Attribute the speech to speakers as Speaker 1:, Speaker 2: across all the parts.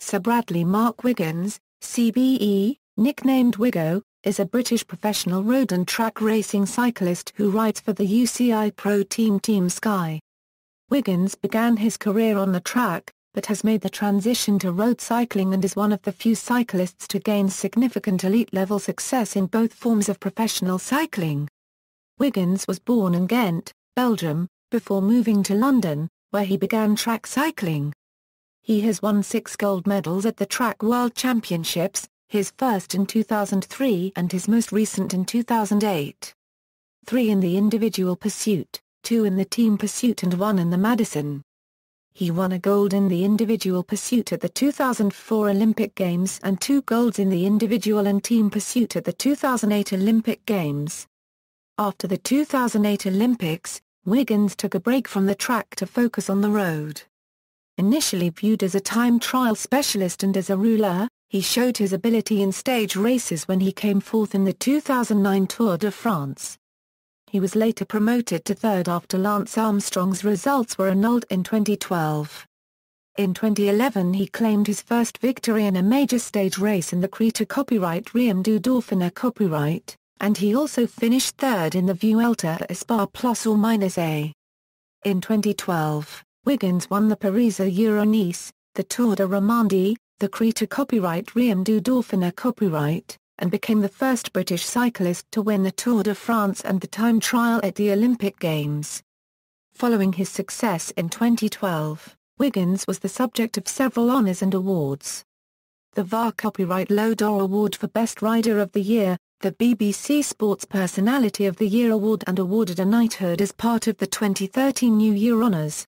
Speaker 1: Sir Bradley Marc Wiggins, CBE, nicknamed Wiggo, is a British professional road and track racing cyclist who rides for the UCI ProTeam Team Sky. Wiggins began his career on the track, but has made the transition to road cycling and is one of the few cyclists to gain significant elite-level success in both forms of professional cycling. Wiggins was born in Ghent, Belgium, before moving to London, where he began track cycling. He has won 6 gold medals at the Track World Championships, his first in 2003 and his most recent in 2008. 3 in the individual pursuit, 2 in the team pursuit and 1 in the Madison. He won a gold in the individual pursuit at the 2004 Olympic Games and 2 golds in the individual and team pursuit at the 2008 Olympic Games. After the 2008 Olympics, Wiggins took a break from the track to focus on the road. Initially viewed as a time trial specialist and as a ruler, he showed his ability in stage races when he came fourth in the 2009 Tour de France. He was later promoted to third after Lance Armstrong's results were annulled in 2012. In 2011 he claimed his first victory in a major stage race in the Creta Copyright Riem du Dauphiné Copyright, and he also finished third in the Vuelta a Spa+or-A. In 2012, Wiggins won the Paris-Nice, the Tour de Romandie, the Creta Copyright Riem du Dauphiné Copyright, and became the first British cyclist to win the Tour de France and the time trial at the Olympic Games. Following his success in 2012, Wiggins was the subject of several honours and awards. The VAR Copyright L'Eau d'Or Award for Best Rider of the Year, the BBC Sports Personality of the Year Award and awarded a knighthood as part of the 2013 New Year honours.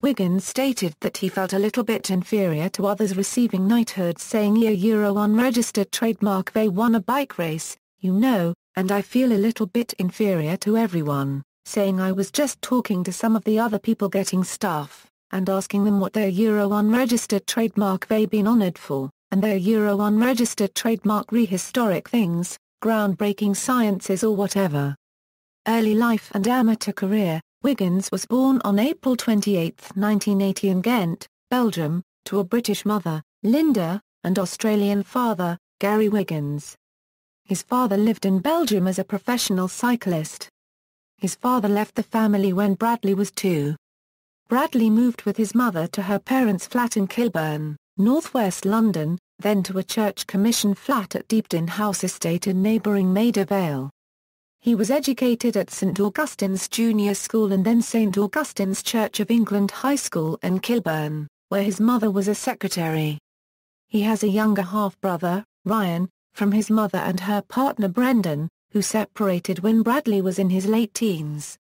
Speaker 1: Wiggins stated that he felt a little bit inferior to others receiving knighthoods, saying Euro unregistered trademark they won a bike race, you know, and I feel a little bit inferior to everyone, saying I was just talking to some of the other people getting stuff, and asking them what their Euro unregistered trademark they been honoured for, and their Euro unregistered trademark rehistoric things, groundbreaking sciences or whatever. Early life and amateur career. Wiggins was born on April 28, 1980 in Ghent, Belgium, to a British mother, Linda, and Australian father, Gary Wiggins. His father lived in Belgium as a professional cyclist. His father left the family when Bradley was 2. Bradley moved with his mother to her parents' flat in Kilburn, northwest London, then to a Church Commission flat at Deepden House Estate in neighbouring Maida Vale. He was educated at St Augustine's Junior School and then St Augustine's Church of England High School in Kilburn, where his mother was a secretary. He has a younger half-brother, Ryan, from his mother and her partner Brendan, who separated when Bradley was in his late teens.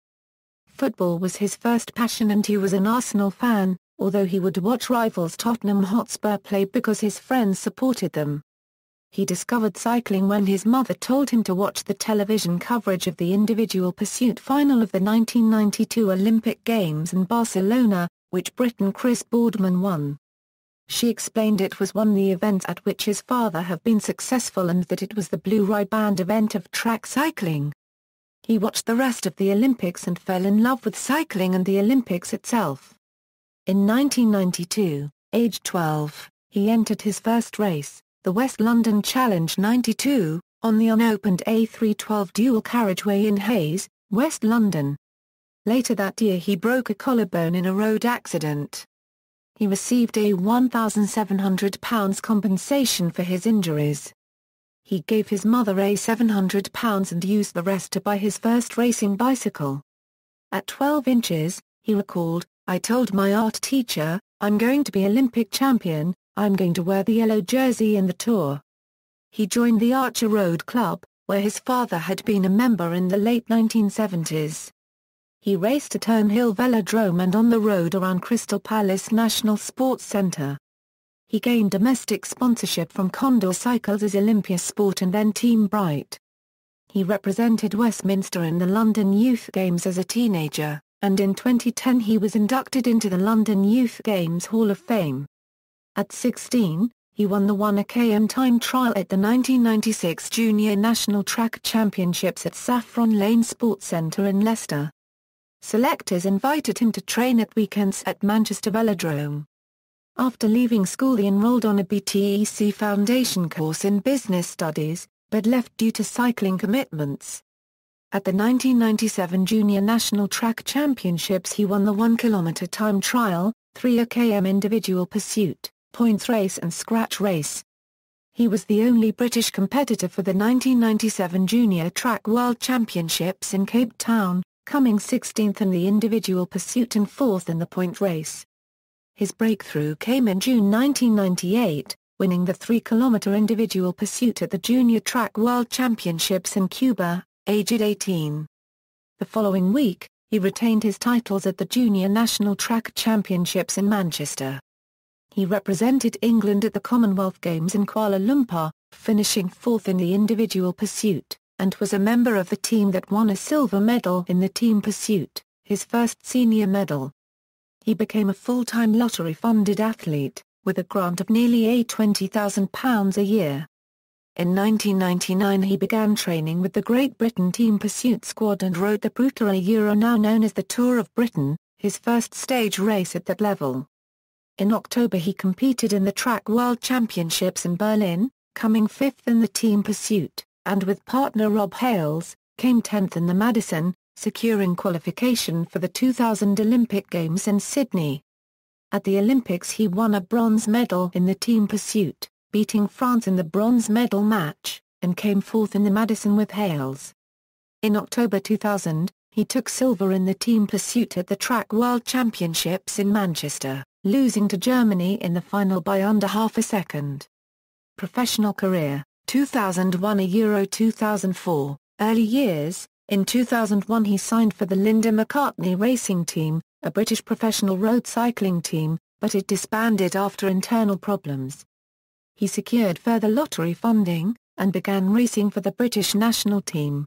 Speaker 1: Football was his first passion and he was an Arsenal fan, although he would watch rivals Tottenham Hotspur play because his friends supported them. He discovered cycling when his mother told him to watch the television coverage of the individual pursuit final of the 1992 Olympic Games in Barcelona, which Briton Chris Boardman won. She explained it was one of the events at which his father had been successful and that it was the Blue Riband event of track cycling. He watched the rest of the Olympics and fell in love with cycling and the Olympics itself. In 1992, aged 12, he entered his first race, the West London Challenge 92, on the unopened A312 dual carriageway in Hayes, West London. Later that year he broke a collarbone in a road accident. He received a £1,700 compensation for his injuries. He gave his mother a £700 and used the rest to buy his first racing bicycle. At 12 inches, he recalled, I told my art teacher, I'm going to be Olympic champion, I'm going to wear the yellow jersey in the Tour. He joined the Archer Road Club, where his father had been a member in the late 1970s. He raced at Turnhill Velodrome and on the road around Crystal Palace National Sports Centre. He gained domestic sponsorship from Condor Cycles as Olympia Sport and then Team Bright. He represented Westminster in the London Youth Games as a teenager, and in 2010 he was inducted into the London Youth Games Hall of Fame. At 16, he won the 1 km time trial at the 1996 Junior National Track Championships at Saffron Lane Sports Centre in Leicester. Selectors invited him to train at weekends at Manchester Velodrome. After leaving school he enrolled on a BTEC Foundation course in business studies, but left due to cycling commitments. At the 1997 Junior National Track Championships he won the 1 km time trial, 3 km individual pursuit, points race and scratch race. He was the only British competitor for the 1997 Junior Track World Championships in Cape Town, coming 16th in the individual pursuit and 4th in the point race. His breakthrough came in June 1998, winning the 3 km individual pursuit at the Junior Track World Championships in Cuba, aged 18. The following week, he retained his titles at the Junior National Track Championships in Manchester. He represented England at the Commonwealth Games in Kuala Lumpur, finishing 4th in the individual pursuit, and was a member of the team that won a silver medal in the team pursuit, his first senior medal. He became a full-time lottery-funded athlete, with a grant of nearly £20,000 a year. In 1999 he began training with the Great Britain Team Pursuit squad and rode the Brutara Euro, now known as the Tour of Britain, his first stage race at that level. In October he competed in the Track World Championships in Berlin, coming 5th in the team pursuit, and with partner Rob Hales, came 10th in the Madison, securing qualification for the 2000 Olympic Games in Sydney. At the Olympics he won a bronze medal in the team pursuit, beating France in the bronze medal match, and came 4th in the Madison with Hales. In October 2000, he took silver in the team pursuit at the Track World Championships in Manchester, losing to Germany in the final by under half a second. Professional career, 2001 a Euro 2004, early years. In 2001 he signed for the Linda McCartney Racing Team, a British professional road cycling team, but it disbanded after internal problems. He secured further lottery funding, and began racing for the British national team.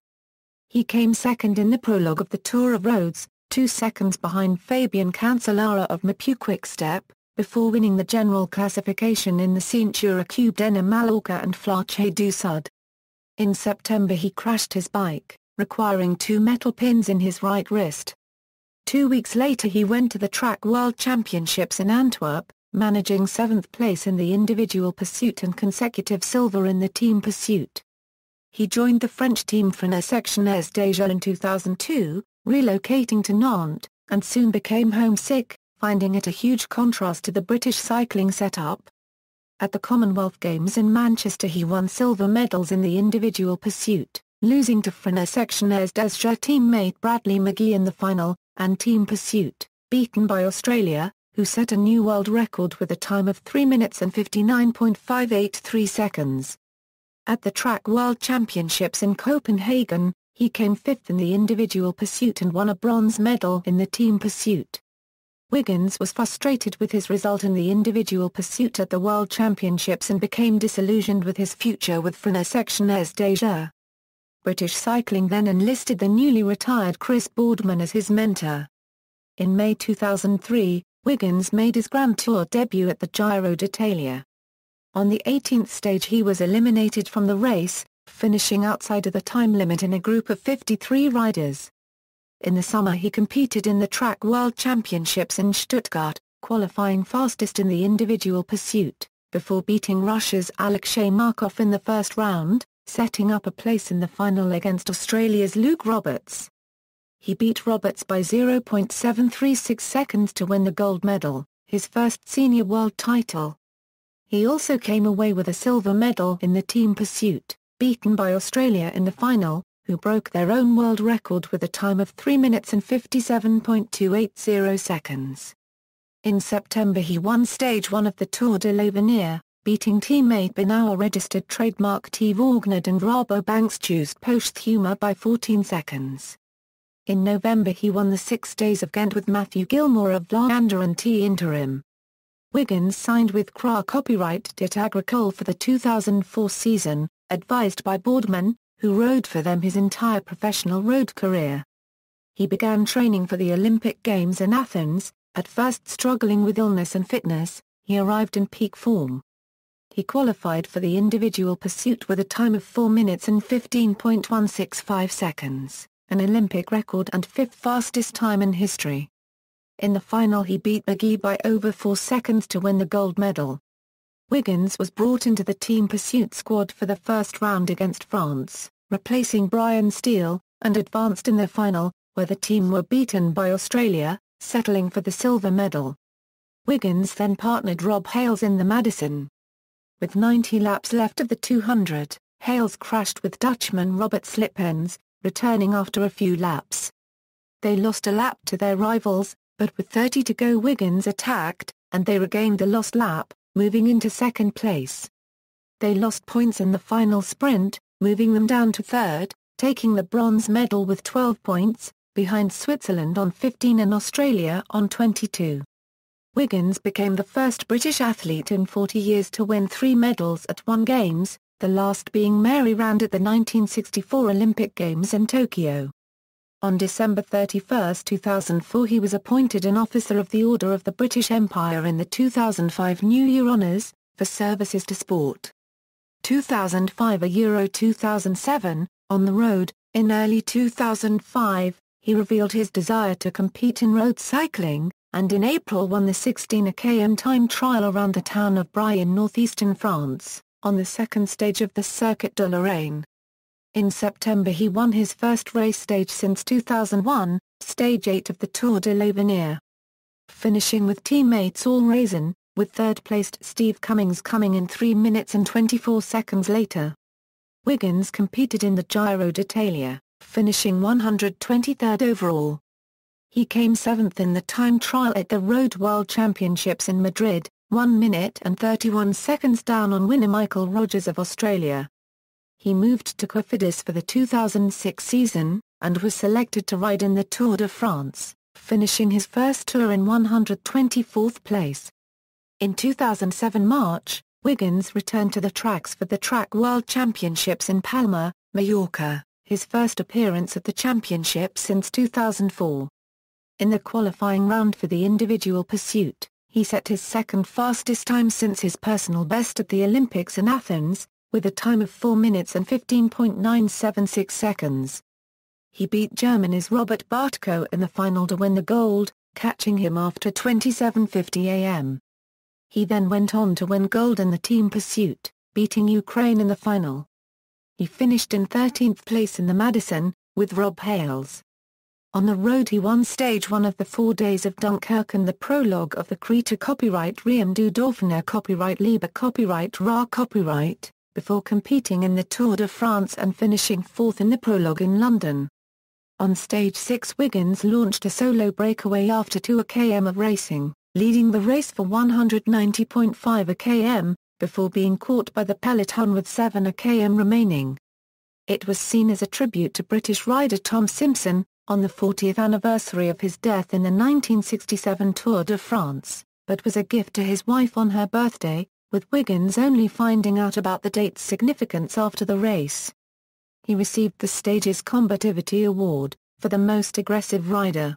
Speaker 1: He came second in the prologue of the Tour of Rhodes, 2 seconds behind Fabian Cancellara of Mapu Quick-Step, before winning the general classification in the Cintura Cube d'Ena Mallorca and Flèche du Sud. In September he crashed his bike, requiring 2 metal pins in his right wrist. 2 weeks later he went to the Track World Championships in Antwerp, managing 7th place in the individual pursuit and consecutive silver in the team pursuit. He joined the French team Frena Sectionnaires Déjà in 2002, relocating to Nantes, and soon became homesick, finding it a huge contrast to the British cycling setup. At the Commonwealth Games in Manchester he won silver medals in the individual pursuit, losing to Frena Sectionnaires Déjà teammate Bradley McGee in the final, and team pursuit, beaten by Australia, who set a new world record with a time of 3 minutes and 59.583 seconds. At the Track World Championships in Copenhagen, he came 5th in the individual pursuit and won a bronze medal in the team pursuit. Wiggins was frustrated with his result in the individual pursuit at the World Championships and became disillusioned with his future with Frena Sectionnaires Déjà. British Cycling then enlisted the newly retired Chris Boardman as his mentor. In May 2003, Wiggins made his Grand Tour debut at the Giro d'Italia. On the 18th stage he was eliminated from the race, finishing outside of the time limit in a group of 53 riders. In the summer he competed in the Track World Championships in Stuttgart, qualifying fastest in the individual pursuit, before beating Russia's Alexei Markov in the first round, setting up a place in the final against Australia's Luke Roberts. He beat Roberts by 0.736 seconds to win the gold medal, his first senior world title. He also came away with a silver medal in the team pursuit, beaten by Australia in the final, who broke their own world record with a time of 3 minutes and 57.280 seconds. In September he won Stage 1 of the Tour de l'Avenir, beating teammate Benoit registered trademark T. Vaughnard and Rabobank's Just Posthuma by 14 seconds. In November he won the 6 Days of Ghent with Matthew Gilmore of Vlaanderen T. Interim. Wiggins signed with CRA Copyright dit Agricole for the 2004 season, advised by Boardman, who rode for them his entire professional road career. He began training for the Olympic Games in Athens, at first struggling with illness and fitness. He arrived in peak form. He qualified for the individual pursuit with a time of 4 minutes and 15.165 seconds, an Olympic record and 5th fastest time in history. In the final he beat McGee by over 4 seconds to win the gold medal. Wiggins was brought into the team pursuit squad for the first round against France, replacing Brian Steele, and advanced in the final, where the team were beaten by Australia, settling for the silver medal. Wiggins then partnered Rob Hales in the Madison. With 90 laps left of the 200, Hales crashed with Dutchman Robert Slipens, returning after a few laps. They lost a lap to their rivals, but with 30 to go Wiggins attacked, and they regained the lost lap, moving into second place. They lost points in the final sprint, moving them down to third, taking the bronze medal with 12 points, behind Switzerland on 15 and Australia on 22. Wiggins became the first British athlete in 40 years to win 3 medals at one Games, the last being Mary Rand at the 1964 Olympic Games in Tokyo. On December 31, 2004 he was appointed an Officer of the Order of the British Empire in the 2005 New Year Honours, for services to sport. 2005 Euro 2007, on the road, in early 2005, he revealed his desire to compete in road cycling, and in April won the 16 km time trial around the town of Brie in northeastern France, on the second stage of the Circuit de Lorraine. In September he won his first race stage since 2001, Stage 8 of the Tour de l'Avenir. Finishing with teammates all raisin, with third-placed Steve Cummings coming in 3 minutes and 24 seconds later. Wiggins competed in the Giro d'Italia, finishing 123rd overall. He came 7th in the time trial at the Road World Championships in Madrid, 1 minute and 31 seconds down on winner Michael Rogers of Australia. He moved to Cofidis for the 2006 season, and was selected to ride in the Tour de France, finishing his first tour in 124th place. In 2007 March, Wiggins returned to the tracks for the Track World Championships in Palma, Mallorca, his first appearance at the championship since 2004. In the qualifying round for the individual pursuit, he set his second fastest time since his personal best at the Olympics in Athens, with a time of 4 minutes and 15.976 seconds. He beat Germany's Robert Bartko in the final to win the gold, catching him after 27:50 am. He then went on to win gold in the team pursuit, beating Ukraine in the final. He finished in 13th place in the Madison, with Rob Hales. On the road he won Stage 1 of the 4 Days of Dunkirk and the prologue of the Kreta copyright Riem du Dauphiné copyright Libre copyright Ra copyright, before competing in the Tour de France and finishing 4th in the prologue in London. On Stage 6 Wiggins launched a solo breakaway after 2 km of racing, leading the race for 190.5 km, before being caught by the peloton with 7 km remaining. It was seen as a tribute to British rider Tom Simpson, on the 40th anniversary of his death in the 1967 Tour de France, but was a gift to his wife on her birthday, with Wiggins only finding out about the date's significance after the race. He received the stage's Combativity Award, for the most aggressive rider.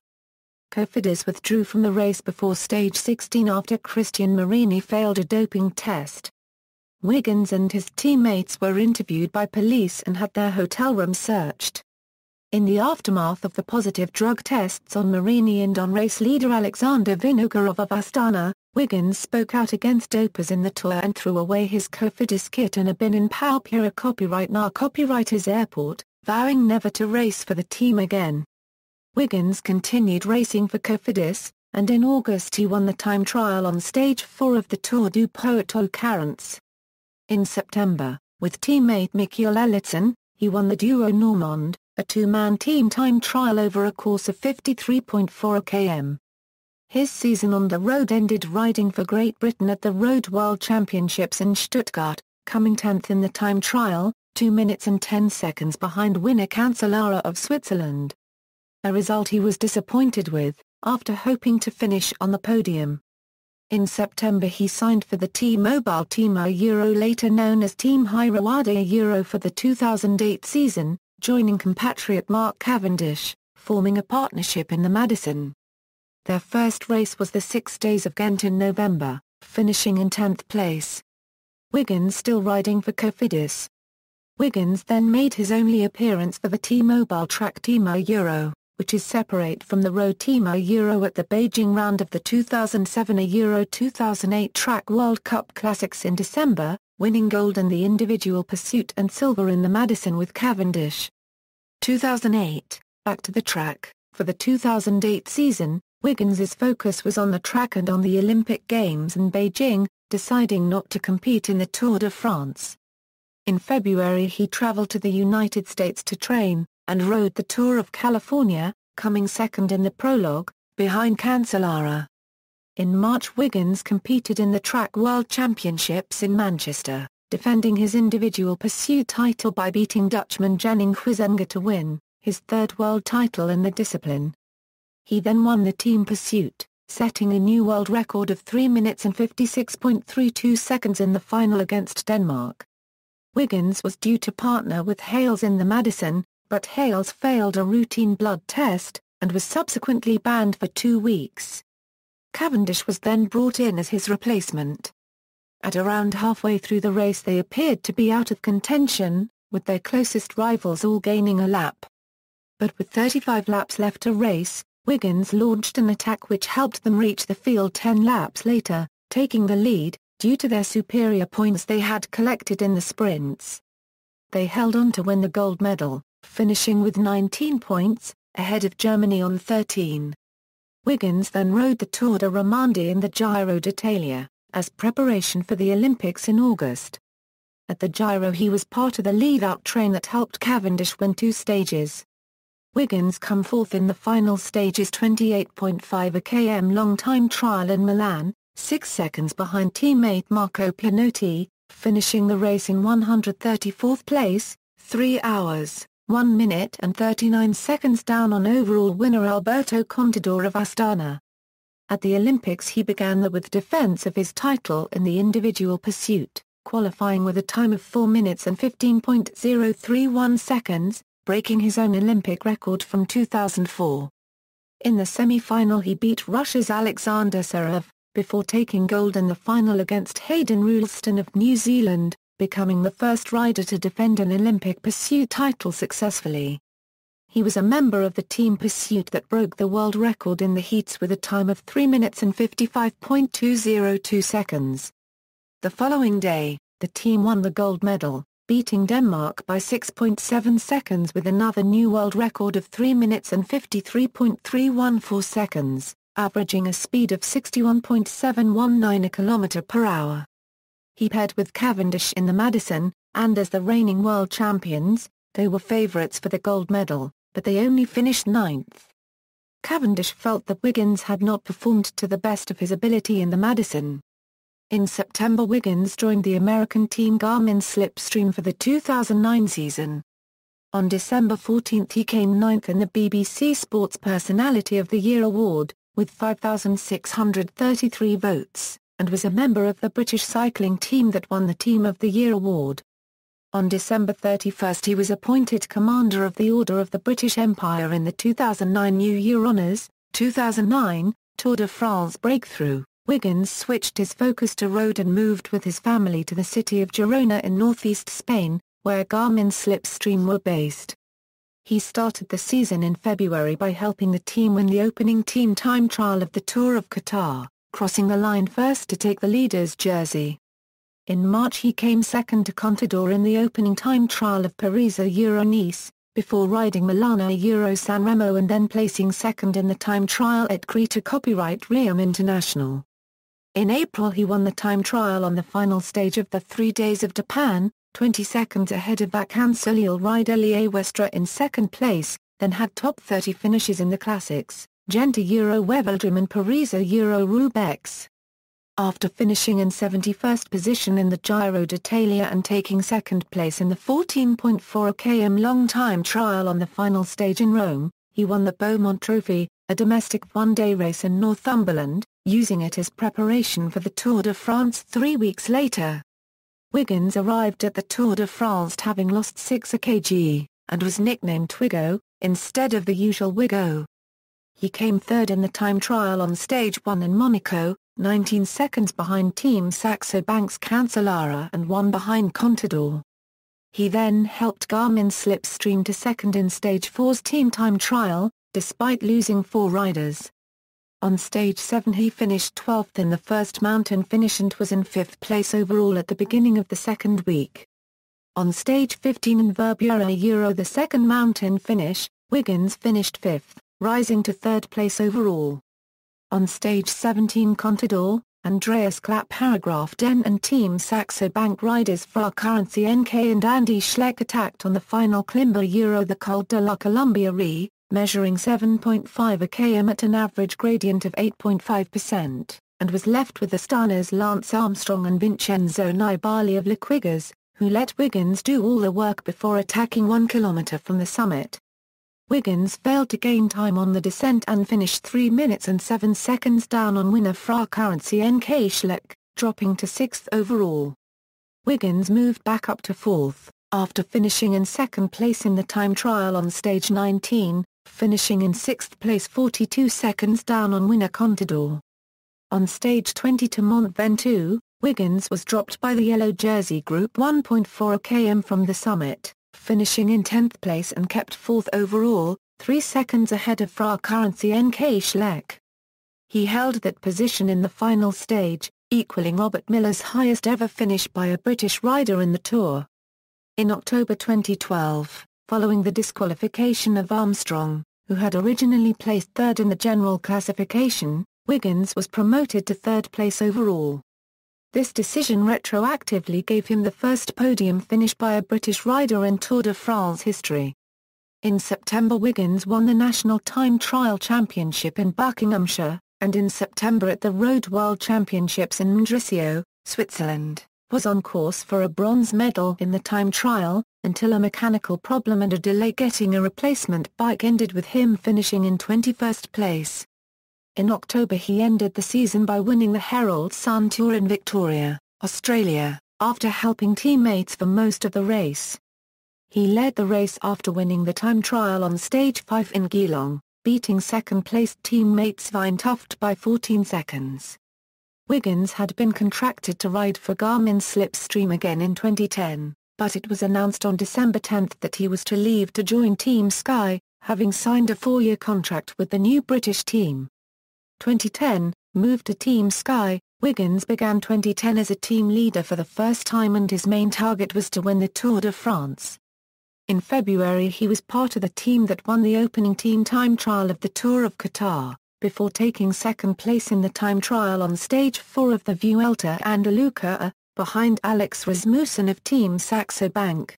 Speaker 1: Cofidis withdrew from the race before stage 16 after Christian Marini failed a doping test. Wiggins and his teammates were interviewed by police and had their hotel room searched. In the aftermath of the positive drug tests on Marini and on race leader Alexander Vinokurov of Astana, Wiggins spoke out against dopers in the Tour and threw away his Cofidis kit in a bin in Palpira copyright Na copyrighter's airport, vowing never to race for the team again. Wiggins continued racing for Cofidis, and in August he won the time trial on Stage 4 of the Tour du Poitou-Charentes. In September, with teammate Michael Eliasson, he won the Duo Normand, a 2-man team time trial over a course of 53.4 km. His season on the road ended riding for Great Britain at the Road World Championships in Stuttgart, coming 10th in the time trial, 2 minutes and 10 seconds behind winner Cancellara of Switzerland. A result he was disappointed with, after hoping to finish on the podium. In September he signed for the T-Mobile Team Euro, later known as Team Hyroade Euro, for the 2008 season, joining compatriot Mark Cavendish, forming a partnership in the Madison. Their first race was the 6 Days of Ghent in November, finishing in 10th place. Wiggins still riding for Cofidis. Wiggins then made his only appearance for the T-Mobile Track Team Euro, which is separate from the road team Euro at the Beijing round of the 2007 Euro 2008 Track World Cup Classics in December, winning gold in the individual pursuit and silver in the Madison with Cavendish. 2008, back to the track. For the 2008 season, Wiggins's focus was on the track and on the Olympic Games in Beijing, deciding not to compete in the Tour de France. In February he traveled to the United States to train, and rode the Tour of California, coming second in the prologue, behind Cancellara. In March Wiggins competed in the Track World Championships in Manchester, defending his individual pursuit title by beating Dutchman Jenning Huizenga to win his third world title in the discipline. He then won the team pursuit, setting a new world record of 3 minutes and 56.32 seconds in the final against Denmark. Wiggins was due to partner with Hales in the Madison, but Hales failed a routine blood test, and was subsequently banned for 2 weeks. Cavendish was then brought in as his replacement. At around halfway through the race they appeared to be out of contention, with their closest rivals all gaining a lap. But with 35 laps left to race, Wiggins launched an attack which helped them reach the field 10 laps later, taking the lead, due to their superior points they had collected in the sprints. They held on to win the gold medal, finishing with 19 points, ahead of Germany on 13. Wiggins then rode the Tour de Romandie in the Giro d'Italia, as preparation for the Olympics in August. At the Giro he was part of the lead-out train that helped Cavendish win 2 stages. Wiggins come fourth in the final stage's 28.5 km long time trial in Milan, 6 seconds behind teammate Marco Pianotti, finishing the race in 134th place, 3 hours, 1 minute and 39 seconds down on overall winner Alberto Contador of Astana. At the Olympics he began with defense of his title in the individual pursuit, qualifying with a time of 4 minutes and 15.031 seconds, breaking his own Olympic record from 2004. In the semi-final he beat Russia's Alexander Zverev, before taking gold in the final against Hayden Ralston of New Zealand, becoming the first rider to defend an Olympic pursuit title successfully. He was a member of the team pursuit that broke the world record in the heats with a time of 3 minutes and 55.202 seconds. The following day, the team won the gold medal, beating Denmark by 6.7 seconds with another new world record of 3 minutes and 53.314 seconds, averaging a speed of 61.719 km/h. He paired with Cavendish in the Madison, and as the reigning world champions, they were favourites for the gold medal, but they only finished 9th. Cavendish felt that Wiggins had not performed to the best of his ability in the Madison. In September Wiggins joined the American team Garmin Slipstream for the 2009 season. On December 14 he came 9th in the BBC Sports Personality of the Year award, with 5,633 votes, and was a member of the British cycling team that won the Team of the Year award. On December 31 he was appointed Commander of the Order of the British Empire in the 2009 New Year Honours, 2009, Tour de France Breakthrough. Wiggins switched his focus to road and moved with his family to the city of Girona in northeast Spain, where Garmin Slipstream were based. He started the season in February by helping the team win the opening team time trial of the Tour of Qatar, crossing the line first to take the leader's jersey. In March he came second to Contador in the opening time trial of Paris-Euro-Nice, before riding Milano-Euro-San Remo and then placing second in the time trial at Creta Copyright Riem International. In April he won the time trial on the final stage of the 3 Days of Japan, 20 seconds ahead of Vacansoleil rider Lie Westra in second place, then had top 30 finishes in the classics, Ghent Euro-Wevelgem and Paris-Euro-Roubaix. After finishing in 71st position in the Giro d'Italia and taking second place in the 14.4 km long time trial on the final stage in Rome, he won the Beaumont Trophy, a domestic one-day race in Northumberland, using it as preparation for the Tour de France 3 weeks later. Wiggins arrived at the Tour de France having lost 6 kg, and was nicknamed Wiggo, instead of the usual Wiggo. He came third in the time trial on stage 1 in Monaco, 19 seconds behind Team Saxo Bank's Cancellara and 1 behind Contador. He then helped Garmin Slipstream to second in stage 4's team time trial, despite losing 4 riders. On stage 7 he finished 12th in the first mountain finish and was in 5th place overall at the beginning of the second week. On stage 15 in Verbura the second mountain finish, Wiggins finished 5th, rising to 3rd place overall. On stage 17 Contador, Andreas Klapp paragraphed Ghent and Team Saxo Bank riders Fra Currency NK and Andy Schleck attacked on the final Climber the Col de la Columbia Re, measuring 7.5 km at an average gradient of 8.5%, and was left with the Astana's Lance Armstrong and Vincenzo Nibali of Liquigas, who let Wiggins do all the work before attacking 1 km from the summit. Wiggins failed to gain time on the descent and finished 3 minutes and 7 seconds down on winner Fra Currency NK Schleck, dropping to 6th overall. Wiggins moved back up to 4th, after finishing in 2nd place in the time trial on stage 19, finishing in 6th place 42 seconds down on winner Contador. On stage 20 to Mont Ventoux, Wiggins was dropped by the yellow jersey group 1.4 km from the summit, finishing in 10th place and kept 4th overall, 3 seconds ahead of Fra Currency NK Schleck. He held that position in the final stage, equaling Robert Miller's highest ever finish by a British rider in the Tour. In October 2012, following the disqualification of Armstrong, who had originally placed 3rd in the general classification, Wiggins was promoted to 3rd place overall. This decision retroactively gave him the first podium finish by a British rider in Tour de France history. In September Wiggins won the National Time Trial Championship in Buckinghamshire, and in September at the Road World Championships in Mendrisio, Switzerland, was on course for a bronze medal in the time trial, until a mechanical problem and a delay getting a replacement bike ended with him finishing in 21st place. In October he ended the season by winning the Herald Sun Tour in Victoria, Australia, after helping teammates for most of the race. He led the race after winning the time trial on stage 5 in Geelong, beating second-placed teammate Svein Tuft by 14 seconds. Wiggins had been contracted to ride for Garmin's Slipstream again in 2010, but it was announced on December 10 that he was to leave to join Team Sky, having signed a 4-year contract with the new British team. 2010, moved to Team Sky, Wiggins began 2010 as a team leader for the first time and his main target was to win the Tour de France. In February he was part of the team that won the opening team time trial of the Tour of Qatar, before taking second place in the time trial on stage 4 of the Vuelta a Andalucía, behind Alex Rasmussen of Team Saxo Bank.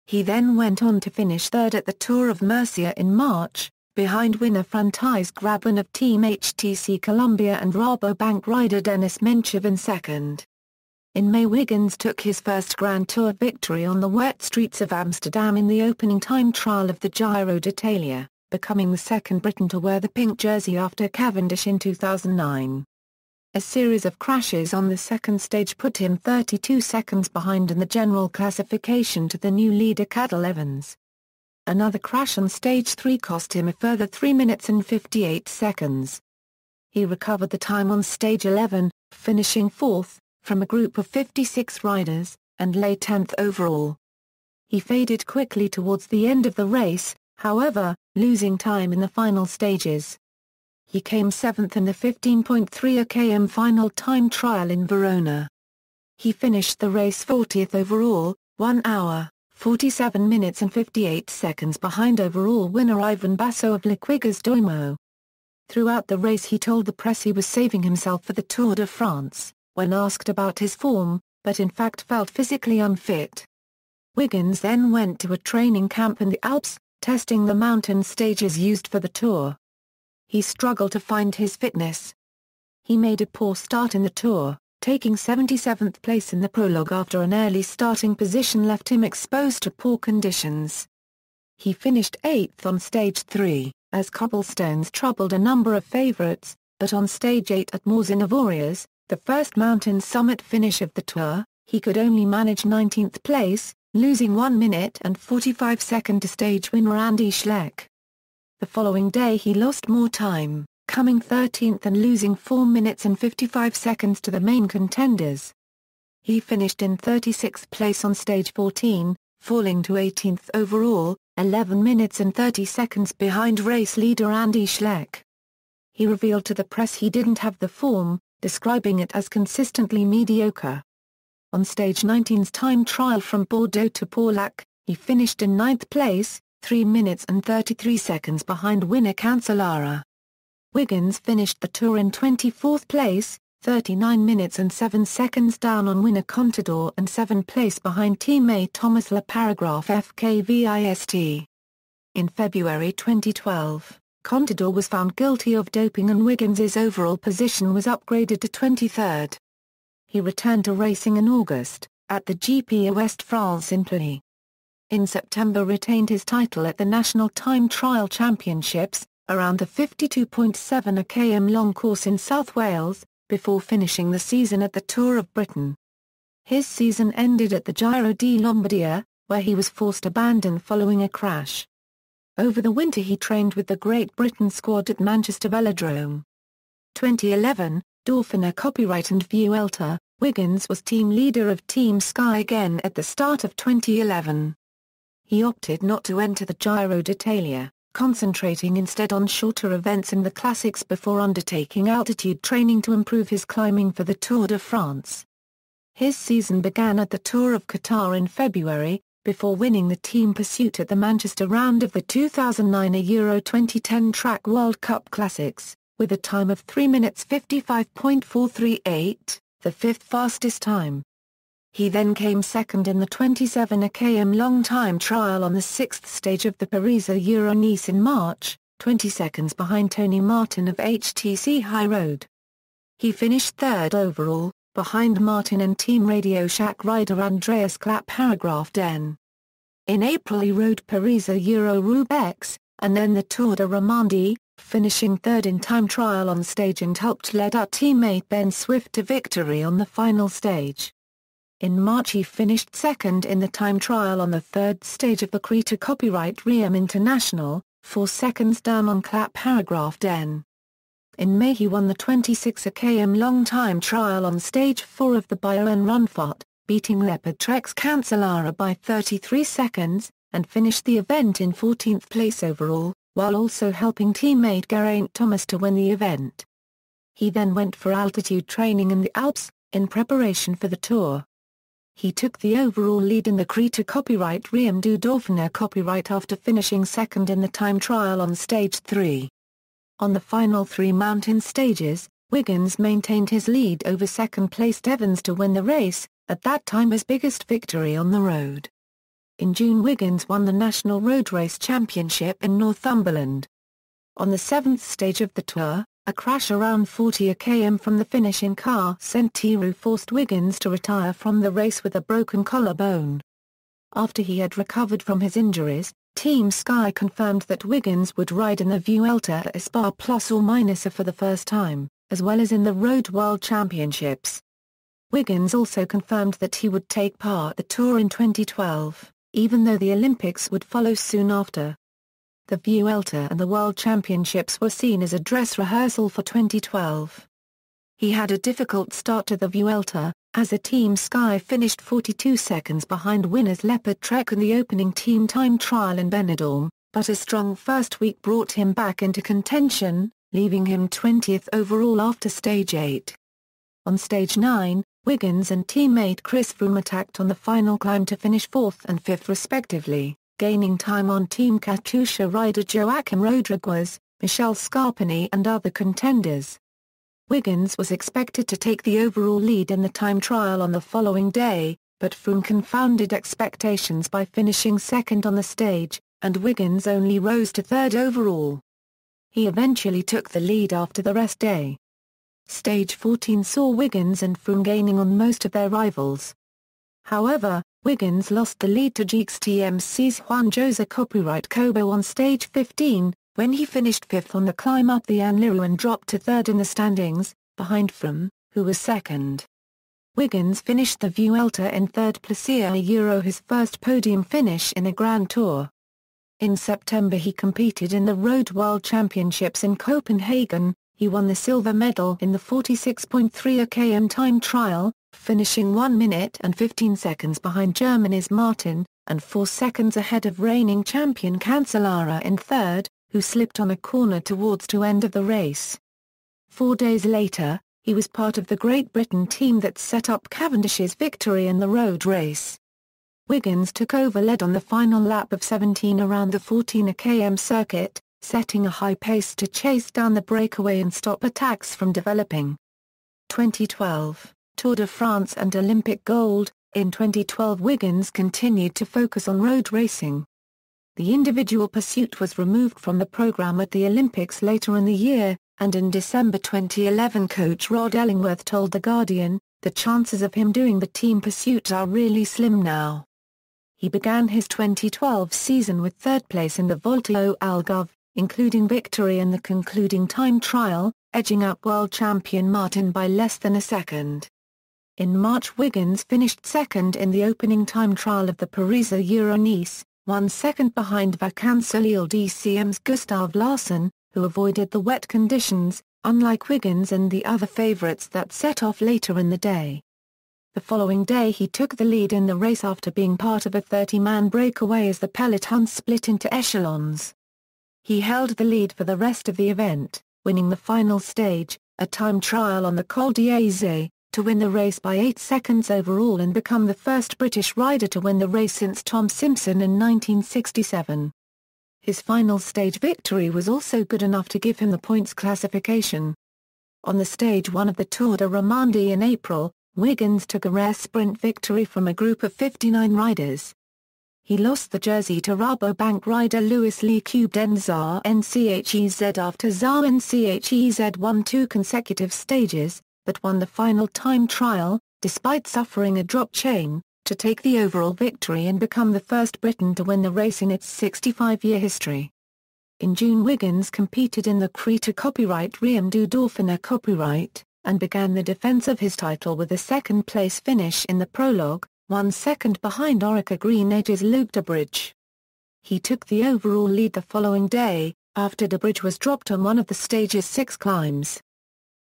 Speaker 1: He then went on to finish 3rd at the Tour of Murcia in March, behind winner František Graben of Team HTC Columbia and Rabobank rider Denis Menchev in 2nd. In May Wiggins took his first Grand Tour victory on the wet streets of Amsterdam in the opening time trial of the Giro d'Italia, becoming the second Briton to wear the pink jersey after Cavendish in 2009. A series of crashes on the second stage put him 32 seconds behind in the general classification to the new leader Cadel Evans. Another crash on stage 3 cost him a further 3 minutes and 58 seconds. He recovered the time on stage 11, finishing 4th, from a group of 56 riders, and lay 10th overall. He faded quickly towards the end of the race, however, losing time in the final stages. He came 7th in the 15.3 km final time trial in Verona. He finished the race 40th overall, 1 hour, 47 minutes and 58 seconds behind overall winner Ivan Basso of Liquigas Doimo. Throughout the race he told the press he was saving himself for the Tour de France, when asked about his form, but in fact felt physically unfit. Wiggins then went to a training camp in the Alps, testing the mountain stages used for the Tour. He struggled to find his fitness. He made a poor start in the Tour, taking 77th place in the prologue after an early starting position left him exposed to poor conditions. He finished 8th on stage 3, as cobblestones troubled a number of favourites, but on stage 8 at Morzine-Avoriaz, the first mountain summit finish of the Tour, he could only manage 19th place, losing 1 minute and 45 seconds to stage winner Andy Schleck. The following day he lost more time, coming 13th and losing 4 minutes and 55 seconds to the main contenders. He finished in 36th place on stage 14, falling to 18th overall, 11 minutes and 30 seconds behind race leader Andy Schleck. He revealed to the press he didn't have the form, describing it as consistently mediocre. On stage 19's time trial from Bordeaux to Porlac, he finished in 9th place, 3 minutes and 33 seconds behind winner Cancellara. Wiggins finished the Tour in 24th place, 39 minutes and 7 seconds down on winner Contador and 7th place behind teammate Thomas Le Paragraphe FKVIST. In February 2012, Contador was found guilty of doping and Wiggins's overall position was upgraded to 23rd. He returned to racing in August, at the GP Ouest France in Paris. In September retained his title at the National Time Trial Championships, around the 52.7 km long course in South Wales, before finishing the season at the Tour of Britain. His season ended at the Giro di Lombardia, where he was forced to abandon following a crash. Over the winter he trained with the Great Britain squad at Manchester Velodrome. 2011, Dauphiné Copyright and Vuelta, Wiggins was team leader of Team Sky again at the start of 2011. He opted not to enter the Giro d'Italia, concentrating instead on shorter events in the classics before undertaking altitude training to improve his climbing for the Tour de France. His season began at the Tour of Qatar in February, before winning the team pursuit at the Manchester round of the 2009 Euro 2010 Track World Cup Classics, with a time of 3 minutes 55.438, the fifth fastest time. He then came second in the 27 km long time trial on the sixth stage of the Paris-Euro-Nice in March, 20 seconds behind Tony Martin of HTC High Road. He finished third overall, behind Martin and Team Radio Shack rider Andreas Klapp Paragraph Den. In April he rode Paris-Euro-Roubaix, and then the Tour de Romandie, finishing third in time trial on stage and helped lead our teammate Ben Swift to victory on the final stage. In March he finished second in the time trial on the third stage of the Creta Copyright Riem International, 4 seconds down on Klapp Paragraph Den. In May he won the 26 km long time trial on stage 4 of the Bayern Rundfahrt, beating Leopard Trek's Cancellara by 33 seconds, and finished the event in 14th place overall, while also helping teammate Geraint Thomas to win the event. He then went for altitude training in the Alps, in preparation for the Tour. He took the overall lead in the Creta Copyright Riem du Dauphiné Copyright after finishing second in the time trial on stage 3. On the final 3 mountain stages, Wiggins maintained his lead over second-placed Evans to win the race, at that time his biggest victory on the road. In June Wiggins won the National Road Race Championship in Northumberland. On the 7th stage of the Tour, a crash around 40 km from the finish in Car Sentiero forced Wiggins to retire from the race with a broken collarbone. After he had recovered from his injuries, Team Sky confirmed that Wiggins would ride in the Vuelta a Spa Plus or Minus for the first time, as well as in the Road World Championships. Wiggins also confirmed that he would take part the Tour in 2012, even though the Olympics would follow soon after. The Vuelta and the World Championships were seen as a dress rehearsal for 2012. He had a difficult start to the Vuelta, as a Team Sky finished 42 seconds behind winners Leopard Trek in the opening team time trial in Benidorm, but a strong first week brought him back into contention, leaving him 20th overall after stage 8. On stage 9, Wiggins and teammate Chris Froome attacked on the final climb to finish 4th and 5th respectively, gaining time on Team Katusha rider Joaquim Rodriguez, Michel Scarpini and other contenders. Wiggins was expected to take the overall lead in the time trial on the following day, but Froome confounded expectations by finishing second on the stage, and Wiggins only rose to third overall. He eventually took the lead after the rest day. Stage 14 saw Wiggins and Froome gaining on most of their rivals. However, Wiggins lost the lead to GX TMC's Juan José Copyright Cobo on stage 15, when he finished 5th on the climb up the Angliru and dropped to 3rd in the standings, behind Froome, who was 2nd. Wiggins finished the Vuelta in 3rd place Euro, his first podium finish in a Grand Tour. In September he competed in the Road World Championships in Copenhagen. He won the silver medal in the 46.3 km time trial, finishing 1 minute and 15 seconds behind Germany's Martin, and 4 seconds ahead of reigning champion Cancellara in third, who slipped on a corner towards the end of the race. 4 days later, he was part of the Great Britain team that set up Cavendish's victory in the road race. Wiggins took over lead on the final lap of 17 around the 14 km circuit, setting a high pace to chase down the breakaway and stop attacks from developing. 2012, Tour de France and Olympic gold. In 2012 Wiggins continued to focus on road racing. The individual pursuit was removed from the program at the Olympics later in the year, and in December 2011 coach Rod Ellingworth told The Guardian, "The chances of him doing the team pursuit are really slim now." He began his 2012 season with third place in the Volta ao Algarve, including victory in the concluding time trial, edging out world champion Martin by less than a second. In March Wiggins finished second in the opening time trial of the Paris-Euro-Nice, 1 second behind Vacansoleil DCM's Gustav Larsson, who avoided the wet conditions, unlike Wiggins and the other favourites that set off later in the day. The following day he took the lead in the race after being part of a 30-man breakaway as the peloton split into echelons. He held the lead for the rest of the event, winning the final stage, a time trial on the Col d'Azé, to win the race by 8 seconds overall and become the first British rider to win the race since Tom Simpson in 1967. His final stage victory was also good enough to give him the points classification. On the stage 1 of the Tour de Romandie in April, Wiggins took a rare sprint victory from a group of 59 riders. He lost the jersey to Rabobank rider Louis Le Cube Denzar Nchez after Zar Nchez won 2 consecutive stages, but won the final time trial, despite suffering a drop chain, to take the overall victory and become the first Briton to win the race in its 65-year history. In June Wiggins competed in the Krita Copyright Riem du Dauphiné Copyright, and began the defence of his title with a second-place finish in the prologue, 1 second behind Orica Green Edge's Luke Debridge. He took the overall lead the following day, after Debridge was dropped on one of the stage's 6 climbs.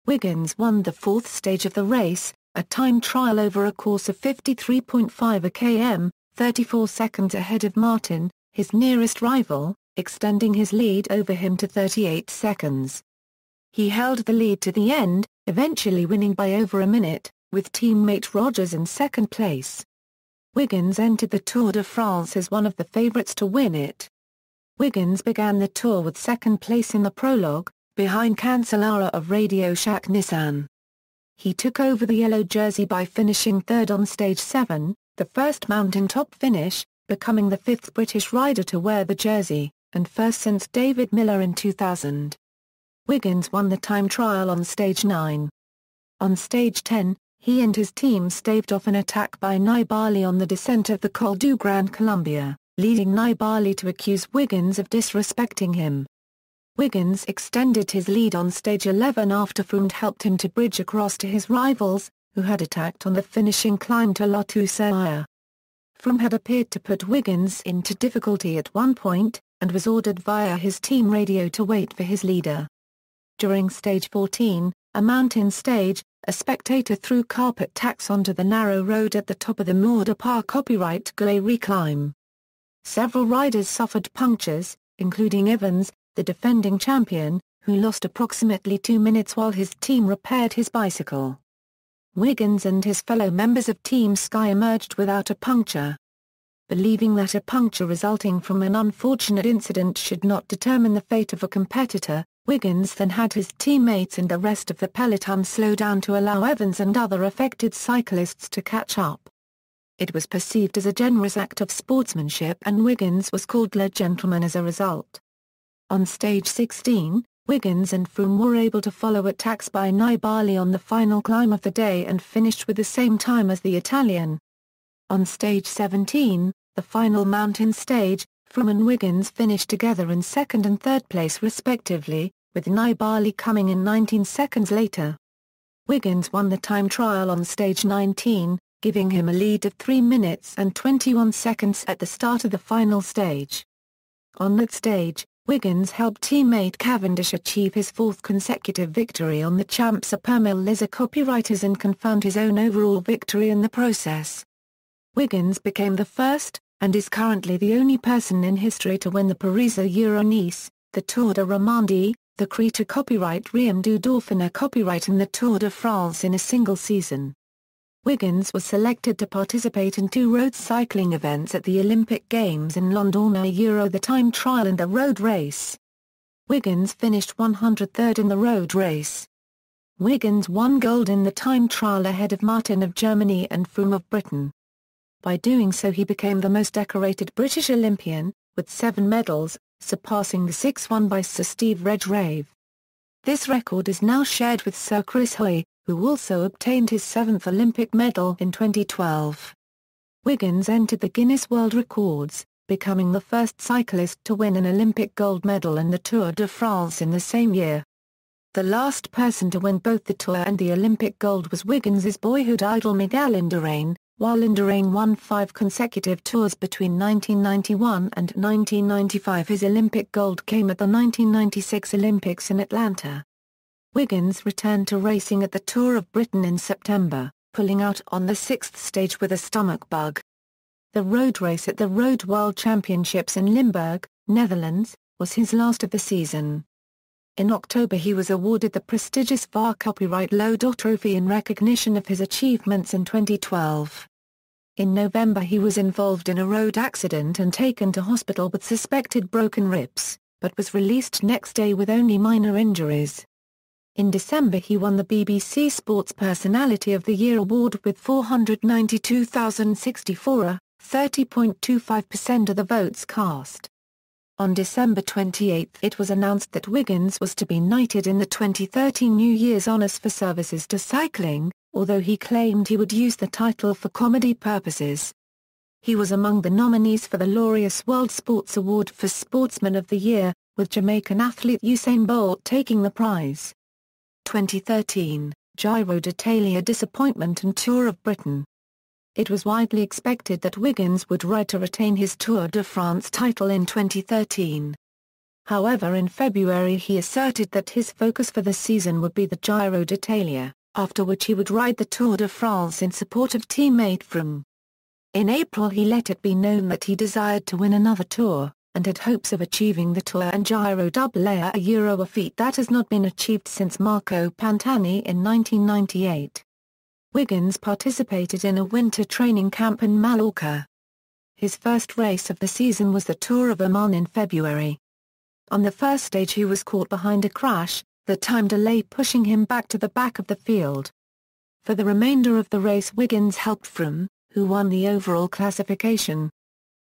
Speaker 1: Wiggins won the 4th stage of the race, a time trial over a course of 53.5 km, 34 seconds ahead of Martin, his nearest rival, extending his lead over him to 38 seconds. He held the lead to the end, eventually winning by over a minute, with teammate Rogers in second place. Wiggins entered the Tour de France as one of the favourites to win it. Wiggins began the tour with second place in the prologue, behind Cancellara of Radio Shack Nissan. He took over the yellow jersey by finishing third on stage 7, the first mountaintop finish, becoming the 5th British rider to wear the jersey, and first since David Miller in 2000. Wiggins won the time trial on stage 9. On stage 10, he and his team staved off an attack by Nibali on the descent of the Col du Grand Colombia, leading Nibali to accuse Wiggins of disrespecting him. Wiggins extended his lead on stage 11 after Froome helped him to bridge across to his rivals, who had attacked on the finishing climb to La Toussaint. Froome had appeared to put Wiggins into difficulty at one point, and was ordered via his team radio to wait for his leader. During stage 14, a mountain stage, a spectator threw carpet tacks onto the narrow road at the top of the Mur de Pas copyright Galerie climb. Several riders suffered punctures, including Evans, the defending champion, who lost approximately 2 minutes while his team repaired his bicycle. Wiggins and his fellow members of Team Sky emerged without a puncture. Believing that a puncture resulting from an unfortunate incident should not determine the fate of a competitor, Wiggins then had his teammates and the rest of the peloton slow down to allow Evans and other affected cyclists to catch up. It was perceived as a generous act of sportsmanship and Wiggins was called Le Gentleman as a result. On stage 16, Wiggins and Froome were able to follow attacks by Nibali on the final climb of the day and finished with the same time as the Italian. On stage 17, the final mountain stage, Froome and Wiggins finished together in second and third place respectively, with Nibali coming in 19 seconds later. Wiggins won the time trial on stage 19, giving him a lead of 3 minutes and 21 seconds at the start of the final stage. On that stage, Wiggins helped teammate Cavendish achieve his 4th consecutive victory on the Champs Épernay Liza copywriters and confirmed his own overall victory in the process. Wiggins became the first, and is currently the only person in history to win the Paris-Nice, the Tour de Romandie, the Creta copyright Riem du Dauphiné copyright and the Tour de France in a single season. Wiggins was selected to participate in 2 road cycling events at the Olympic Games in London, the time trial and the road race. Wiggins finished 103rd in the road race. Wiggins won gold in the time trial ahead of Martin of Germany and Froome of Britain. By doing so he became the most decorated British Olympian, with 7 medals, surpassing the 6 won by Sir Steve Redgrave. This record is now shared with Sir Chris Hoy, who also obtained his 7th Olympic medal in 2012. Wiggins entered the Guinness World Records, becoming the first cyclist to win an Olympic gold medal and the Tour de France in the same year. The last person to win both the Tour and the Olympic gold was Wiggins's boyhood idol Miguel Indurain, while Indurain won 5 consecutive Tours between 1991 and 1995. His Olympic gold came at the 1996 Olympics in Atlanta. Wiggins returned to racing at the Tour of Britain in September, pulling out on the 6th stage with a stomach bug. The road race at the Road World Championships in Limburg, Netherlands, was his last of the season. In October he was awarded the prestigious VAR Copyright Lodot Trophy in recognition of his achievements in 2012. In November he was involved in a road accident and taken to hospital with suspected broken ribs, but was released next day with only minor injuries. In December he won the BBC Sports Personality of the Year award with 492,064, 30.25% of the votes cast. On December 28 it was announced that Wiggins was to be knighted in the 2013 New Year's Honours for services to cycling, although he claimed he would use the title for comedy purposes. He was among the nominees for the Laureus World Sports Award for Sportsman of the Year, with Jamaican athlete Usain Bolt taking the prize. 2013, Giro d'Italia disappointment and Tour of Britain. It was widely expected that Wiggins would ride to retain his Tour de France title in 2013. However, in February he asserted that his focus for the season would be the Giro d'Italia, after which he would ride the Tour de France in support of teammate Froome. In April he let it be known that he desired to win another Tour, and had hopes of achieving the Tour and Giro double, a feat that has not been achieved since Marco Pantani in 1998. Wiggins participated in a winter training camp in Mallorca. His first race of the season was the Tour of Oman in February. On the first stage he was caught behind a crash, the time delay pushing him back to the back of the field. For the remainder of the race Wiggins helped Froome, who won the overall classification.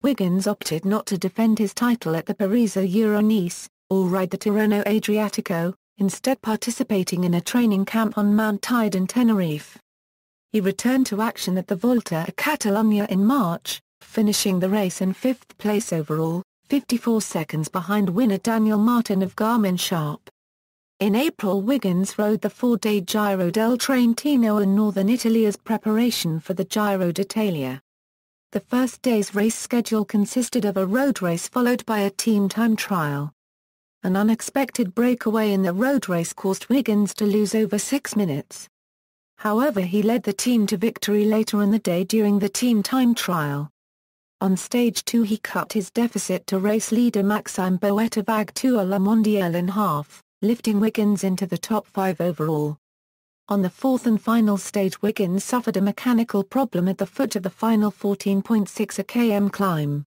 Speaker 1: Wiggins opted not to defend his title at the Paris-Nice, or ride the Tirreno Adriatico, instead participating in a training camp on Mount Tide in Tenerife. He returned to action at the Volta a Catalunya in March, finishing the race in 5th place overall, 54 seconds behind winner Daniel Martin of Garmin Sharp. In April Wiggins rode the 4-day Giro del Trentino in northern Italy as preparation for the Giro d'Italia. The first day's race schedule consisted of a road race followed by a team time trial. An unexpected breakaway in the road race caused Wiggins to lose over 6 minutes. However, he led the team to victory later in the day during the team time trial. On stage 2 he cut his deficit to race leader Maxime Bouet of Tour La Mondiale in half, lifting Wiggins into the top 5 overall. On the 4th and final stage Wiggins suffered a mechanical problem at the foot of the final 14.6 km climb.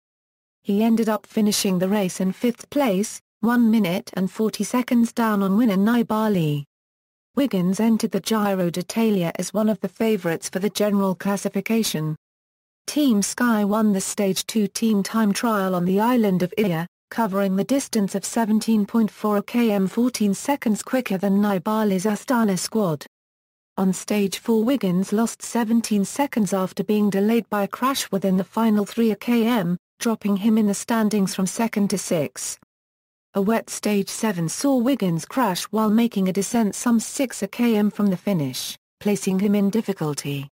Speaker 1: He ended up finishing the race in 5th place, 1 minute and 40 seconds down on winner Nibali. Wiggins entered the Giro d'Italia as one of the favourites for the general classification. Team Sky won the Stage 2 team time trial on the island of Ia, covering the distance of 17.4 km 14 seconds quicker than Nibali's Astana squad. On Stage 4 Wiggins lost 17 seconds after being delayed by a crash within the final 3 km, dropping him in the standings from 2nd to 6th. A wet Stage 7 saw Wiggins crash while making a descent some 6 km from the finish, placing him in difficulty.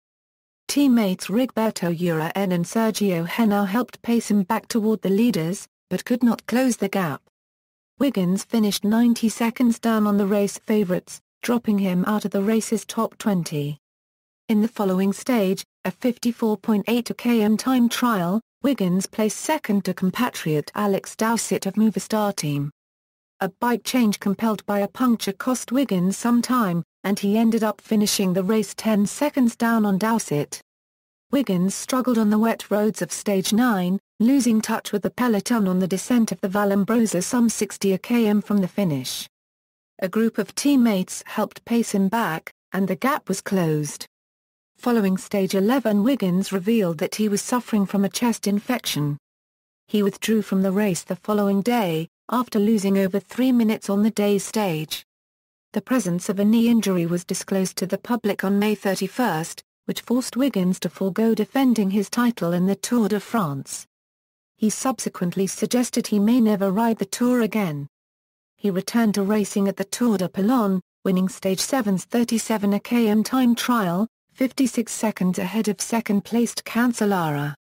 Speaker 1: Teammates Rigberto Urán and Sergio Henao helped pace him back toward the leaders, but could not close the gap. Wiggins finished 90 seconds down on the race favourites, dropping him out of the race's top 20. In the following stage, a 54.8 km time trial, Wiggins placed second to compatriot Alex Dowsett of Movistar team. A bike change compelled by a puncture cost Wiggins some time, and he ended up finishing the race 10 seconds down on Dowsett. Wiggins struggled on the wet roads of Stage 9, losing touch with the peloton on the descent of the Vallombrosa some 60 km from the finish. A group of teammates helped pace him back, and the gap was closed. Following Stage 11, Wiggins revealed that he was suffering from a chest infection. He withdrew from the race the following day, after losing over 3 minutes on the day's stage. The presence of a knee injury was disclosed to the public on May 31, which forced Wiggins to forego defending his title in the Tour de France. He subsequently suggested he may never ride the Tour again. He returned to racing at the Tour de Pologne, winning Stage 7's 37 km time trial, 56 seconds ahead of second-placed Cancellara.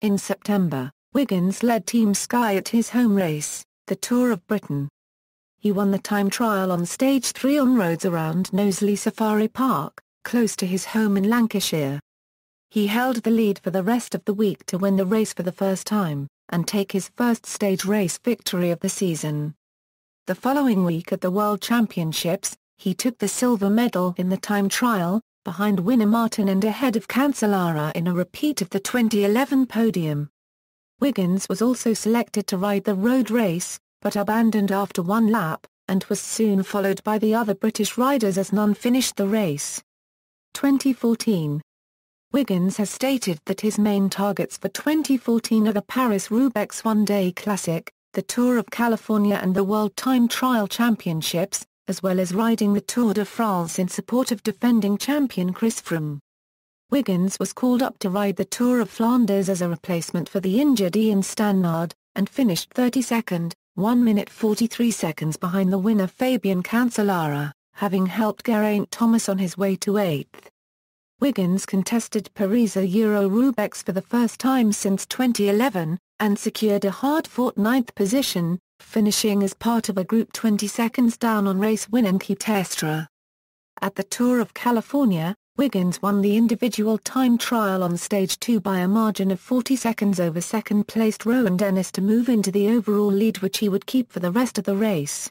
Speaker 1: In September, Wiggins led Team Sky at his home race, the Tour of Britain. He won the time trial on Stage 3 on roads around Knowsley Safari Park, close to his home in Lancashire. He held the lead for the rest of the week to win the race for the first time, and take his first stage race victory of the season. The following week at the World Championships, he took the silver medal in the time trial, behind winner Martin and ahead of Cancellara in a repeat of the 2011 podium. Wiggins was also selected to ride the road race, but abandoned after one lap, and was soon followed by the other British riders as none finished the race. 2014. Wiggins has stated that his main targets for 2014 are the Paris-Roubaix One-Day Classic, the Tour of California and the World Time Trial Championships, as well as riding the Tour de France in support of defending champion Chris Froome. Wiggins was called up to ride the Tour of Flanders as a replacement for the injured Ian Stannard, and finished 32nd, 1 minute 43 seconds behind the winner Fabian Cancellara, having helped Geraint Thomas on his way to 8th. Wiggins contested Paris-Roubaix for the first time since 2011, and secured a hard-fought 9th position, finishing as part of a group 20 seconds down on race winner Keith Testra. At the Tour of California, Wiggins won the individual time trial on Stage 2 by a margin of 40 seconds over second-placed Rowan Dennis to move into the overall lead, which he would keep for the rest of the race.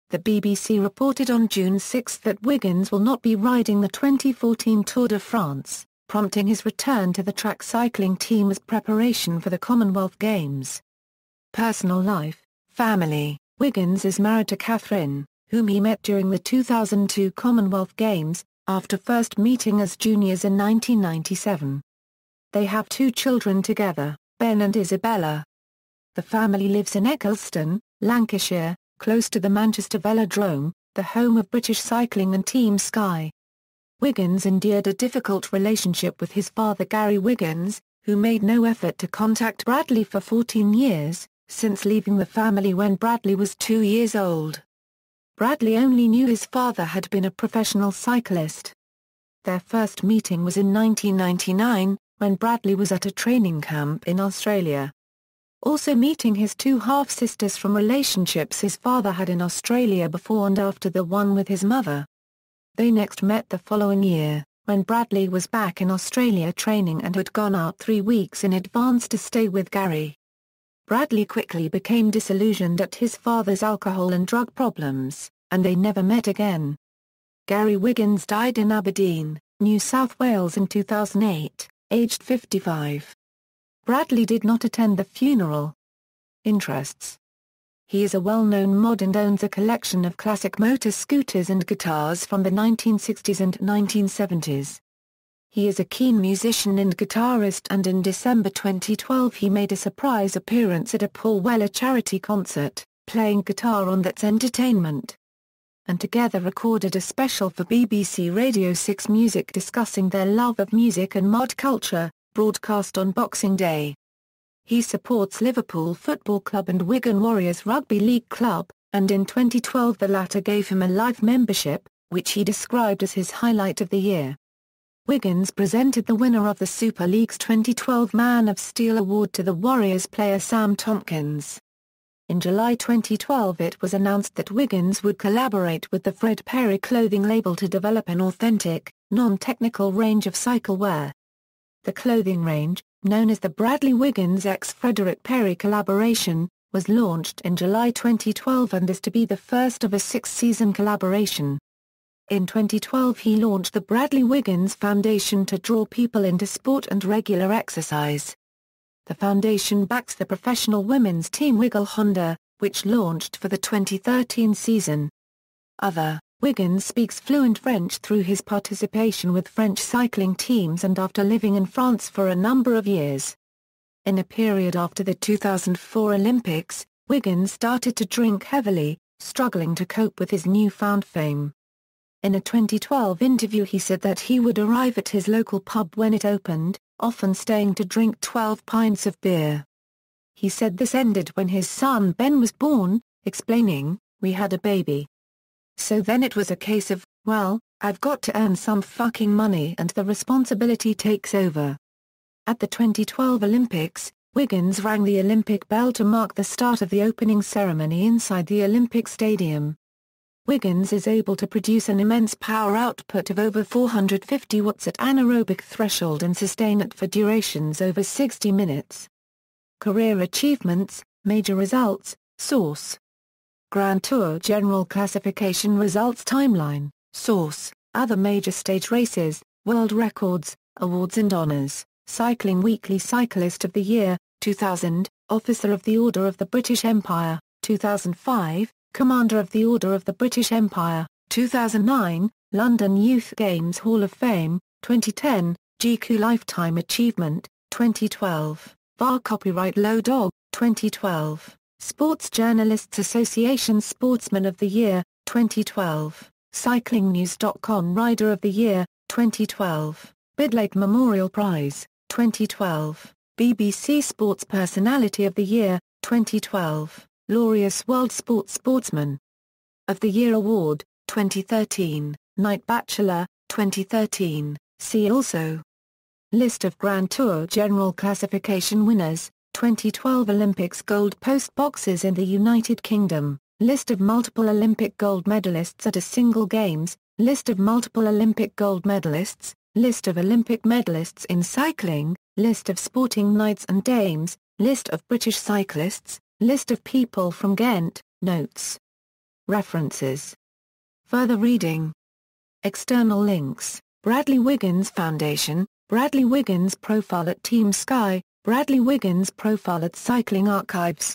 Speaker 1: The BBC reported on June 6 that Wiggins will not be riding the 2014 Tour de France, prompting his return to the track cycling team as preparation for the Commonwealth Games. Personal life. Family. Wiggins is married to Catherine, whom he met during the 2002 Commonwealth Games, after first meeting as juniors in 1997. They have 2 children together, Ben and Isabella. The family lives in Eccleston, Lancashire, close to the Manchester Velodrome, the home of British cycling and Team Sky. Wiggins endured a difficult relationship with his father Gary Wiggins, who made no effort to contact Bradley for 14 years, since leaving the family when Bradley was 2 years old. Bradley only knew his father had been a professional cyclist. Their first meeting was in 1999, when Bradley was at a training camp in Australia. Also meeting his 2 half-sisters from relationships his father had in Australia before and after the one with his mother. They next met the following year, when Bradley was back in Australia training and had gone out 3 weeks in advance to stay with Gary. Bradley quickly became disillusioned at his father's alcohol and drug problems, and they never met again. Gary Wiggins died in Aberdeen, New South Wales in 2008, aged 55. Bradley did not attend the funeral. Interests. He is a well-known mod and owns a collection of classic motor scooters and guitars from the 1960s and 1970s. He is a keen musician and guitarist, and in December 2012 he made a surprise appearance at a Paul Weller charity concert, playing guitar on That's Entertainment. And together recorded a special for BBC Radio 6 Music discussing their love of music and mod culture, broadcast on Boxing Day. He supports Liverpool Football Club and Wigan Warriors Rugby League Club, and in 2012 the latter gave him a life membership, which he described as his highlight of the year. Wiggins presented the winner of the Super League's 2012 Man of Steel award to the Warriors player Sam Tompkins. In July 2012 it was announced that Wiggins would collaborate with the Fred Perry clothing label to develop an authentic, non-technical range of cycle wear. The clothing range, known as the Bradley Wiggins x Frederick Perry collaboration, was launched in July 2012 and is to be the first of a 6-season collaboration. In 2012 he launched the Bradley Wiggins Foundation to draw people into sport and regular exercise. The foundation backs the professional women's team Wiggo Honda, which launched for the 2013 season. Wiggins speaks fluent French through his participation with French cycling teams and after living in France for a number of years. In a period after the 2004 Olympics, Wiggins started to drink heavily, struggling to cope with his newfound fame. In a 2012 interview he said that he would arrive at his local pub when it opened, often staying to drink 12 pints of beer. He said this ended when his son Ben was born, explaining, "We had a baby. So then it was a case of, well, I've got to earn some fucking money and the responsibility takes over." At the 2012 Olympics, Wiggins rang the Olympic bell to mark the start of the opening ceremony inside the Olympic Stadium. Wiggins is able to produce an immense power output of over 450 watts at anaerobic threshold and sustain it for durations over 60 minutes. Career achievements, major results, source. Grand Tour General Classification Results Timeline, source, other major stage races, world records, awards and honors, Cycling Weekly Cyclist of the Year, 2000, Officer of the Order of the British Empire, 2005, Commander of the Order of the British Empire, 2009, London Youth Games Hall of Fame, 2010, GQ Lifetime Achievement, 2012, VAR Copyright Low Dog, 2012. Sports Journalists Association Sportsman of the Year, 2012, CyclingNews.com Rider of the Year, 2012, Bidlake Memorial Prize, 2012, BBC Sports Personality of the Year, 2012, Laureus World Sports Sportsman of the Year Award, 2013, Night Bachelor, 2013, see also. List of Grand Tour General Classification winners, 2012 Olympics gold post boxes in the United Kingdom, list of multiple Olympic gold medalists at a single games, list of multiple Olympic gold medalists, list of Olympic medalists in cycling, list of sporting knights and dames, list of British cyclists, list of people from Ghent, notes. References. Further reading. External links, Bradley Wiggins Foundation, Bradley Wiggins profile at Team Sky, Bradley Wiggins profile at Cycling Archives.